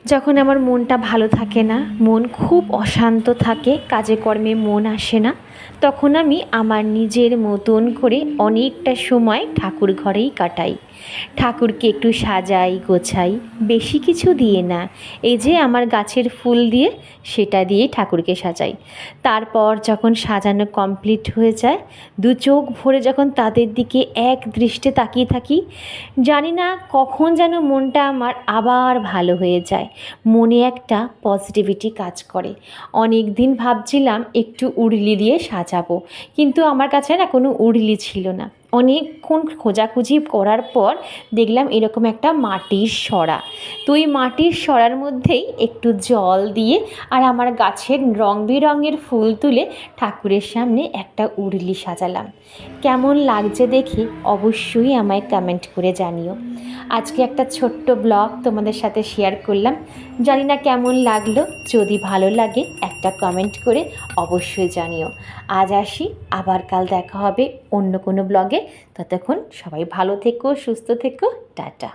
যখন আমার মনটা ভালো থাকে না, মন খুব অশান্ত থাকে, কাজে কর্মে মন আসে না, তখন আমি আমার নিজের মতন করে অনেকটা সময় ঠাকুর ঘরেই কাটাই। ঠাকুরকে একটু সাজাই গোছাই, বেশি কিছু দিয়ে না, এই যে আমার গাছের ফুল দিয়ে সেটা দিয়ে ঠাকুরকে সাজাই। তারপর যখন সাজানো কমপ্লিট হয়ে যায়, দু চোখ ভরে যখন তাদের দিকে এক দৃষ্টে তাকিয়ে থাকি, জানি না কখন যেন মনটা আমার আবার ভালো হয়ে যায়, মনে একটা পজিটিভিটি কাজ করে। অনেক দিন ভাবছিলাম একটু উরলি দিয়ে সাজাবো, কিন্তু আমার কাছে না কোনো উরলি ছিল না। অনেকক্ষণ খোঁজাখুঁজি করার পর দেখলাম এরকম একটা মাটির সরা। তো ওই মাটির সরার মধ্যেই একটু জল দিয়ে আর আমার গাছের রং বেরঙের ফুল তুলে ঠাকুরের সামনে একটা উরলি সাজালাম। কেমন লাগছে দেখে অবশ্যই আমায় কমেন্ট করে জানিও। আজকে একটা ছোট্ট ব্লগ তোমাদের সাথে শেয়ার করলাম, জানি না কেমন লাগলো। যদি ভালো লাগে একটা কমেন্ট করে অবশ্যই জানিও। আজ আসি, আবার কাল দেখা হবে অন্য কোনো ব্লগে। ততক্ষণ সবাই ভালো থেকো, সুস্থ থেকো, টাটা।